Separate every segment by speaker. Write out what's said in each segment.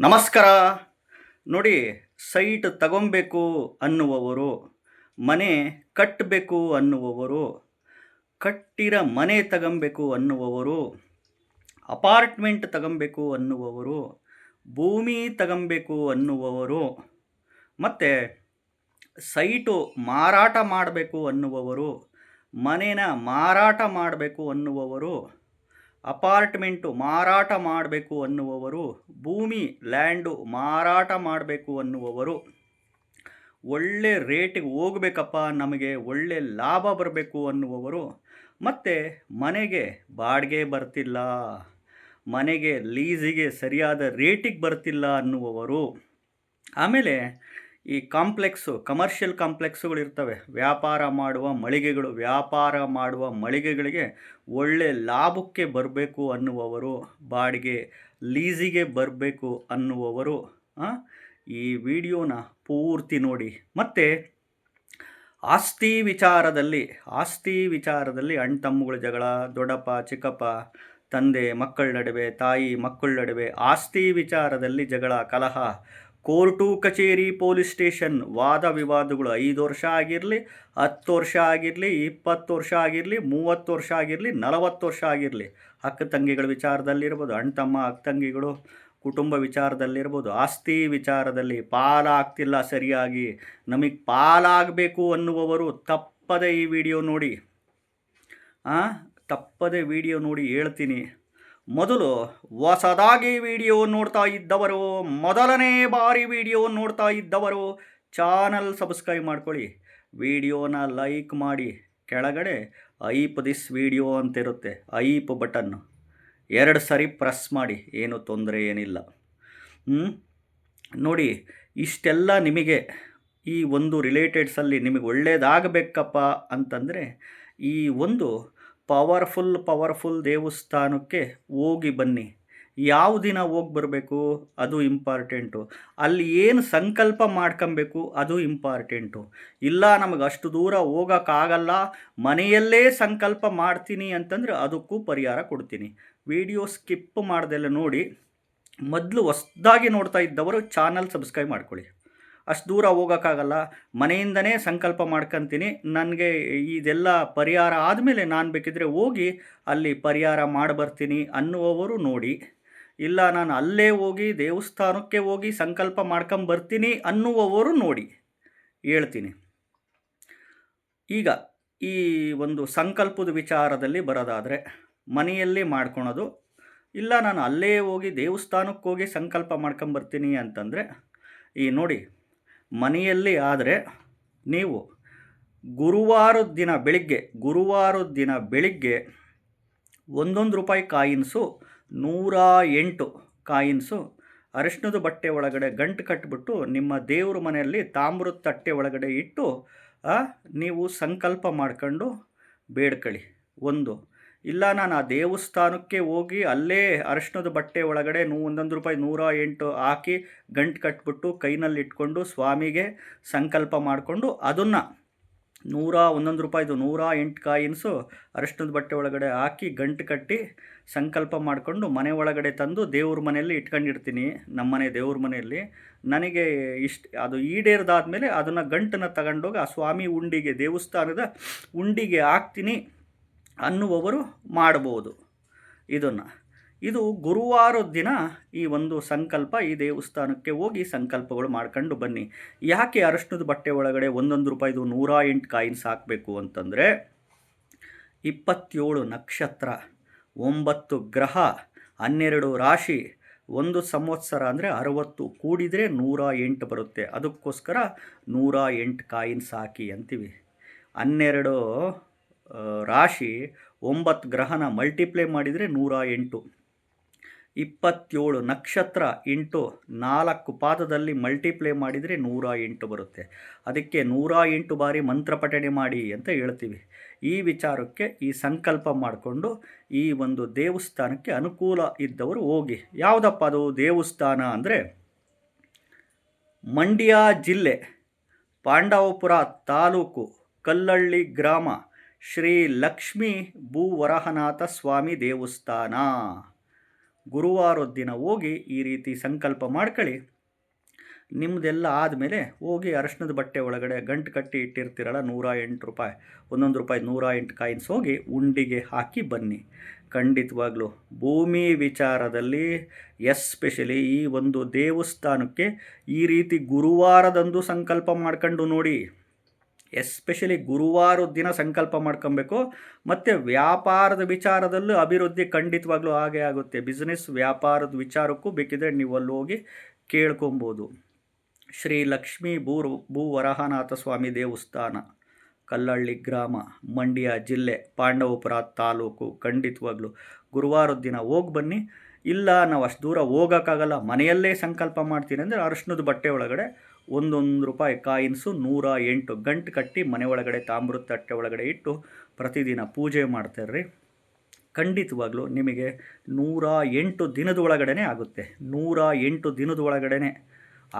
Speaker 1: ನಮಸ್ಕಾರ. ನೋಡಿ, ಸೈಟ್ ತಗೊಬೇಕು ಅನ್ನುವವರು, ಮನೆ ಕಟ್ಟಬೇಕು ಅನ್ನುವವರು, ಕಟ್ಟಿರೋ ಮನೆ ತಗೊಬೇಕು ಅನ್ನುವವರು, ಅಪಾರ್ಟ್ಮೆಂಟ್ ತಗೊಬೇಕು ಅನ್ನುವವರು, ಭೂಮಿ ತಗೊಬೇಕು ಅನ್ನುವವರು, ಮತ್ತು ಸೈಟು ಮಾರಾಟ ಮಾಡಬೇಕು ಅನ್ನುವವರು, ಮನೇನ ಮಾರಾಟ ಮಾಡಬೇಕು ಅನ್ನುವವರು, ಅಪಾರ್ಟ್ಮೆಂಟು ಮಾರಾಟ ಮಾಡಬೇಕು ಅನ್ನುವವರು, ಭೂಮಿ ಲ್ಯಾಂಡು ಮಾರಾಟ ಮಾಡಬೇಕು ಅನ್ನುವವರು, ಒಳ್ಳೆ ರೇಟಿಗೆ ಹೋಗಬೇಕಪ್ಪ, ನಮಗೆ ಒಳ್ಳೆ ಲಾಭ ಬರಬೇಕು ಅನ್ನುವವರು, ಮತ್ತು ಮನೆಗೆ ಬಾಡಿಗೆ ಬರ್ತಿಲ್ಲ, ಮನೆಗೆ ಲೀಸಿಗೆ ಸರಿಯಾದ ರೇಟಿಗೆ ಬರ್ತಿಲ್ಲ ಅನ್ನುವವರು, ಆಮೇಲೆ ಈ ಕಮರ್ಷಿಯಲ್ ಕಾಂಪ್ಲೆಕ್ಸುಗಳಿರ್ತವೆ, ವ್ಯಾಪಾರ ಮಾಡುವ ಮಳಿಗೆಗಳಿಗೆ ಒಳ್ಳೆ ಲಾಭಕ್ಕೆ ಬರಬೇಕು ಅನ್ನುವವರು, ಬಾಡಿಗೆ ಲೀಸಿಗೆ ಬರಬೇಕು ಅನ್ನುವವರು ಈ ವಿಡಿಯೋನ ಪೂರ್ತಿ ನೋಡಿ. ಮತ್ತು ಆಸ್ತಿ ವಿಚಾರದಲ್ಲಿ ಅಣ್ಣ ತಮ್ಮಗಳ ಜಗಳ, ದೊಡ್ಡಪ್ಪ ಚಿಕ್ಕಪ್ಪ, ತಂದೆ ಮಕ್ಕಳ ನಡುವೆ, ತಾಯಿ ಮಕ್ಕಳ ನಡುವೆ ಆಸ್ತಿ ವಿಚಾರದಲ್ಲಿ ಜಗಳ, ಕಲಹ, ಕೋರ್ಟು ಕಚೇರಿ, ಪೊಲೀಸ್ ಸ್ಟೇಷನ್, ವಾದ ವಿವಾದಗಳು 5 ವರ್ಷ ಆಗಿರಲಿ, 10 ವರ್ಷ ಆಗಿರಲಿ, 20 ವರ್ಷ ಆಗಿರಲಿ, 30 ವರ್ಷ ಆಗಿರಲಿ, 40 ವರ್ಷ ಆಗಿರಲಿ, ಅಕ್ಕ ತಂಗಿಗಳ ವಿಚಾರದಲ್ಲಿರ್ಬೋದು, ಅಣ್ಣ ತಮ್ಮ ಅಕ್ಕ ತಂಗಿಗಳು ಕುಟುಂಬ ವಿಚಾರದಲ್ಲಿರ್ಬೋದು, ಆಸ್ತಿ ವಿಚಾರದಲ್ಲಿ ಪಾಲಾಗ್ತಿಲ್ಲ ಸರಿಯಾಗಿ, ನಮಗೆ ಪಾಲಾಗಬೇಕು ಅನ್ನುವವರು ತಪ್ಪದೆ ಈ ವಿಡಿಯೋ ನೋಡಿ. ತಪ್ಪದೆ ವಿಡಿಯೋ ನೋಡಿ ಹೇಳ್ತೀನಿ. ಮೊದಲು ಹೊಸದಾಗಿ ವಿಡಿಯೋ ನೋಡ್ತಾ ಇದ್ದವರು, ಮೊದಲನೇ ಬಾರಿ ವಿಡಿಯೋ ನೋಡ್ತಾ ಇದ್ದವರು ಚಾನಲ್ ಸಬ್ಸ್ಕ್ರೈಬ್ ಮಾಡ್ಕೊಳ್ಳಿ, ವಿಡಿಯೋನ ಲೈಕ್ ಮಾಡಿ, ಕೆಳಗಡೆ ಐಪ್ ದಿಸ್ ವಿಡಿಯೋ ಅಂತಿರುತ್ತೆ, ಐಪ್ ಬಟನ್ನು 2 ಸರಿ ಪ್ರೆಸ್ ಮಾಡಿ, ಏನು ತೊಂದರೆ ಏನಿಲ್ಲ. ನೋಡಿ, ಇಷ್ಟೆಲ್ಲ ನಿಮಗೆ ಈ ಒಂದು ರಿಲೇಟೆಡ್ಸಲ್ಲಿ ನಿಮಗೆ ಒಳ್ಳೆಯದಾಗಬೇಕಪ್ಪ ಅಂತಂದರೆ ಈ ಒಂದು ಪವರ್ಫುಲ್ ದೇವಸ್ಥಾನಕ್ಕೆ ಹೋಗಿ ಬನ್ನಿ. ಯಾವ ದಿನ ಹೋಗಿ ಬರಬೇಕು ಅದು ಇಂಪಾರ್ಟೆಂಟು, ಅಲ್ಲಿ ಏನು ಸಂಕಲ್ಪ ಮಾಡ್ಕೊಬೇಕು ಅದು ಇಂಪಾರ್ಟೆಂಟು. ಇಲ್ಲ ನಮಗೆ ಅಷ್ಟು ದೂರ ಹೋಗೋಕ್ಕಾಗಲ್ಲ, ಮನೆಯಲ್ಲೇ ಸಂಕಲ್ಪ ಮಾಡ್ತೀನಿ ಅಂತಂದರೆ ಅದಕ್ಕೂ ಪರಿಹಾರ ಕೊಡ್ತೀನಿ. ವಿಡಿಯೋ ಸ್ಕಿಪ್ ಮಾಡ್ದೆಲ್ಲ ನೋಡಿ. ಮೊದಲು ಹೊಸದಾಗಿ ನೋಡ್ತಾ ಇದ್ದವರು ಚಾನಲ್ ಸಬ್ಸ್ಕ್ರೈಬ್ ಮಾಡ್ಕೊಳ್ಳಿ. ಅಷ್ಟು ದೂರ ಹೋಗೋಕ್ಕಾಗಲ್ಲ, ಮನೆಯಿಂದನೇ ಸಂಕಲ್ಪ ಮಾಡ್ಕೊತೀನಿ, ನನಗೆ ಇದೆಲ್ಲ ಪರಿಹಾರ ಆದಮೇಲೆ ನಾನು ಬೇಕಿದ್ರೆ ಹೋಗಿ ಅಲ್ಲಿ ಪರಿಹಾರ ಮಾಡಿಬರ್ತೀನಿ ಅನ್ನುವವರು ನೋಡಿ. ಇಲ್ಲ ನಾನು ಅಲ್ಲೇ ಹೋಗಿ ದೇವಸ್ಥಾನಕ್ಕೆ ಹೋಗಿ ಸಂಕಲ್ಪ ಮಾಡ್ಕೊಂಬರ್ತೀನಿ ಅನ್ನುವವರು ನೋಡಿ ಹೇಳ್ತೀನಿ. ಈಗ ಈ ಒಂದು ಸಂಕಲ್ಪದ ವಿಚಾರದಲ್ಲಿ ಬರೋದಾದರೆ, ಮನೆಯಲ್ಲಿ ಮಾಡ್ಕೊಳೋದು, ಇಲ್ಲ ನಾನು ಅಲ್ಲೇ ಹೋಗಿ ದೇವಸ್ಥಾನಕ್ಕೆ ಹೋಗಿ ಸಂಕಲ್ಪ ಮಾಡ್ಕೊಂಬರ್ತೀನಿ ಅಂತಂದರೆ, ಈ ನೋಡಿ, ಮನೆಯಲ್ಲಿ ಆದರೆ ನೀವು ಗುರುವಾರದ ದಿನ ಬೆಳಿಗ್ಗೆ 1 ರೂಪಾಯಿ ಕಾಯಿನ್ಸು, 108 ಕಾಯಿನ್ಸು ಅರಿಶಿಣದ ಬಟ್ಟೆ ಒಳಗಡೆ ಗಂಟು ಕಟ್ಟಿಬಿಟ್ಟು ನಿಮ್ಮ ದೇವ್ರ ಮನೆಯಲ್ಲಿ ತಾಮ್ರದ ತಟ್ಟೆ ಒಳಗಡೆ ಇಟ್ಟು ನೀವು ಸಂಕಲ್ಪ ಮಾಡ್ಕೊಂಡು ಬೇಡ್ಕೊಳ್ಳಿ. ಇಲ್ಲ ನಾನು ಆ ದೇವಸ್ಥಾನಕ್ಕೆ ಹೋಗಿ ಅಲ್ಲೇ ಅರಿಶಿಣದ ಬಟ್ಟೆ ಒಳಗಡೆ 1 ರೂಪಾಯಿ 108 ಹಾಕಿ ಗಂಟು ಕಟ್ಬಿಟ್ಟು ಕೈನಲ್ಲಿ ಇಟ್ಕೊಂಡು ಸ್ವಾಮಿಗೆ ಸಂಕಲ್ಪ ಮಾಡಿಕೊಂಡು ಅದನ್ನು 101 ರೂಪಾಯಿದು 108 ಕಾಯಿನ್ಸು ಅರಿಶಿಣದ ಬಟ್ಟೆ ಒಳಗಡೆ ಹಾಕಿ ಗಂಟು ಕಟ್ಟಿ ಸಂಕಲ್ಪ ಮಾಡಿಕೊಂಡು ಮನೆ ಒಳಗಡೆ ತಂದು ದೇವ್ರ ಮನೆಯಲ್ಲಿ ಇಟ್ಕೊಂಡಿರ್ತೀನಿ. ನಮ್ಮನೆ ದೇವ್ರ ಮನೆಯಲ್ಲಿ ನನಗೆ ಅದು ಈಡೇರಿದಾದ್ಮೇಲೆ ಅದನ್ನು ಗಂಟನ್ನು ತಗೊಂಡೋಗಿ ಆ ಸ್ವಾಮಿ ಉಂಡಿಗೆ, ದೇವಸ್ಥಾನದ ಉಂಡಿಗೆ ಹಾಕ್ತೀನಿ ಅನ್ನುವವರು ಮಾಡ್ಬೋದು. ಇದು ಗುರುವಾರದ ದಿನ ಈ ಒಂದು ಸಂಕಲ್ಪ, ಈ ದೇವಸ್ಥಾನಕ್ಕೆ ಹೋಗಿ ಸಂಕಲ್ಪಗಳು ಮಾಡ್ಕೊಂಡು ಬನ್ನಿ. ಯಾಕೆ ಅರಿಶಿಣದ ಬಟ್ಟೆ ಒಳಗಡೆ 1 ರೂಪಾಯಿದು 108 ಕಾಯಿನ್ಸ್ ಹಾಕಬೇಕು ಅಂತಂದರೆ, 27 ನಕ್ಷತ್ರ, 9 ಗ್ರಹ, 12 ರಾಶಿ, 1 ಸಂವತ್ಸರ ಅಂದರೆ 60 ಕೂಡಿದರೆ 108 ಬರುತ್ತೆ. ಅದಕ್ಕೋಸ್ಕರ 108 ಕಾಯಿನ್ಸ್ ಹಾಕಿ ಅಂತೀವಿ. 12 ರಾಶಿ 9 ಗ್ರಹನ ಮಲ್ಟಿಪ್ಲೈ ಮಾಡಿದರೆ 108, 27 ನಕ್ಷತ್ರ ಇಂಟು 4 ಪಾದದಲ್ಲಿ ಮಲ್ಟಿಪ್ಲೈ ಮಾಡಿದರೆ 108 ಬರುತ್ತೆ. ಅದಕ್ಕೆ 108 ಬಾರಿ ಮಂತ್ರ ಪಠಣೆ ಮಾಡಿ ಅಂತ ಹೇಳ್ತೀವಿ. ಈ ವಿಚಾರಕ್ಕೆ ಈ ಸಂಕಲ್ಪ ಮಾಡಿಕೊಂಡು ಈ ಒಂದು ದೇವಸ್ಥಾನಕ್ಕೆ ಅನುಕೂಲ ಇದ್ದವರು ಹೋಗಿ. ಯಾವುದಪ್ಪ ಅದು ದೇವಸ್ಥಾನ ಅಂದರೆ, ಮಂಡ್ಯ ಜಿಲ್ಲೆ, ಪಾಂಡವಪುರ ತಾಲೂಕು, ಕಲ್ಲಳ್ಳಿ ಗ್ರಾಮ, ಶ್ರೀ ಲಕ್ಷ್ಮೀ ಭೂವರಹನಾಥ ಸ್ವಾಮಿ ದೇವಸ್ಥಾನ. ಗುರುವಾರದ ದಿನ ಹೋಗಿ ಈ ರೀತಿ ಸಂಕಲ್ಪ ಮಾಡ್ಕೊಳ್ಳಿ. ನಿಮ್ಮದೆಲ್ಲ ಆದಮೇಲೆ ಹೋಗಿ ಅರಶಿನದ ಬಟ್ಟೆ ಒಳಗಡೆ ಗಂಟು ಕಟ್ಟಿ ಇಟ್ಟಿರ್ತೀರಲ್ಲ, ₹108, ಒಂದೊಂದು ರೂಪಾಯಿ 108 ಕಾಯಿನ್ಸ್ ಹೋಗಿ ಉಂಡಿಗೆ ಹಾಕಿ ಬನ್ನಿ. ಖಂಡಿತವಾಗ್ಲೂ ಭೂಮಿ ವಿಚಾರದಲ್ಲಿ ಎಸ್ಪೆಷಲಿ ಈ ಒಂದು ದೇವಸ್ಥಾನಕ್ಕೆ ಈ ರೀತಿ ಗುರುವಾರದಂದು ಸಂಕಲ್ಪ ಮಾಡ್ಕೊಂಡು ನೋಡಿ. ಎಸ್ಪೆಷಲಿ ಗುರುವಾರದ ದಿನ ಸಂಕಲ್ಪ ಮಾಡ್ಕೊಬೇಕು. ಮತ್ತು ವ್ಯಾಪಾರದ ವಿಚಾರದಲ್ಲೂ ಅಭಿವೃದ್ಧಿ ಖಂಡಿತವಾಗ್ಲೂ ಹಾಗೆ ಆಗುತ್ತೆ. ಬಿಸ್ನೆಸ್ ವ್ಯಾಪಾರದ ವಿಚಾರಕ್ಕೂ ಬೇಕಿದ್ರೆ ನೀವು ಅಲ್ಲಿ ಹೋಗಿ ಕೇಳ್ಕೊಬೋದು. ಶ್ರೀ ಲಕ್ಷ್ಮೀ ಭೂವರಹನಾಥ ಸ್ವಾಮಿ ದೇವಸ್ಥಾನ, ಕಲ್ಲಳ್ಳಿ ಗ್ರಾಮ, ಮಂಡ್ಯ ಜಿಲ್ಲೆ, ಪಾಂಡವಪುರ ತಾಲೂಕು. ಖಂಡಿತವಾಗ್ಲೂ ಗುರುವಾರದ ದಿನ ಹೋಗಿ ಬನ್ನಿ. ಇಲ್ಲ ನಾವು ಅಷ್ಟು ದೂರ ಹೋಗೋಕ್ಕಾಗಲ್ಲ, ಮನೆಯಲ್ಲೇ ಸಂಕಲ್ಪ ಮಾಡ್ತೀನಿ ಅಂದರೆ ಅರಶಿನದ ಬಟ್ಟೆ ಒಳಗಡೆ ₹1 ಕಾಯಿನ್ಸು 108 ಗಂಟು ಕಟ್ಟಿ ಮನೆ ಒಳಗಡೆ ತಾಮ್ರದ ತಟ್ಟೆ ಒಳಗಡೆ ಇಟ್ಟು ಪ್ರತಿದಿನ ಪೂಜೆ ಮಾಡ್ತಾರ್ರಿ. ಖಂಡಿತವಾಗ್ಲೂ ನಿಮಗೆ 108 ದಿನದ ಒಳಗಡೆ ಆಗುತ್ತೆ. 108 ದಿನದ ಒಳಗಡೆ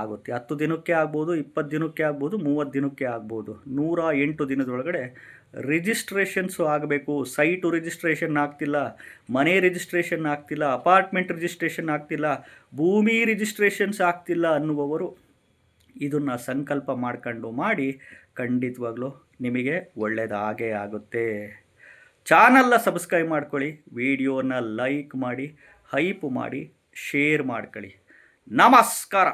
Speaker 1: ಆಗುತ್ತೆ. 10 ದಿನಕ್ಕೆ ಆಗ್ಬೋದು, 20 ದಿನಕ್ಕೆ ಆಗ್ಬೋದು, 30 ದಿನಕ್ಕೆ ಆಗ್ಬೋದು. 108 ದಿನದೊಳಗಡೆ ರಿಜಿಸ್ಟ್ರೇಷನ್ಸು ಆಗಬೇಕು. ಸೈಟು ರಿಜಿಸ್ಟ್ರೇಷನ್ ಆಗ್ತಿಲ್ಲ, ಮನೆ ರಿಜಿಸ್ಟ್ರೇಷನ್ ಆಗ್ತಿಲ್ಲ, ಅಪಾರ್ಟ್ಮೆಂಟ್ ರಿಜಿಸ್ಟ್ರೇಷನ್ ಆಗ್ತಿಲ್ಲ, ಭೂಮಿ ರಿಜಿಸ್ಟ್ರೇಷನ್ಸ್ ಆಗ್ತಿಲ್ಲ ಅನ್ನುವವರು ಇದನ್ನು ಸಂಕಲ್ಪ ಮಾಡ್ಕೊಂಡು ಮಾಡಿ. ಖಂಡಿತವಾಗ್ಲೂ ನಿಮಗೆ ಒಳ್ಳೆಯದಾಗೇ ಆಗುತ್ತೆ. ಚಾನಲ್ನ ಸಬ್ಸ್ಕ್ರೈಬ್ ಮಾಡ್ಕೊಳ್ಳಿ, ವಿಡಿಯೋನ ಲೈಕ್ ಮಾಡಿ, ಹೈಪ್ ಮಾಡಿ, ಶೇರ್ ಮಾಡ್ಕೊಳ್ಳಿ. ನಮಸ್ಕಾರ.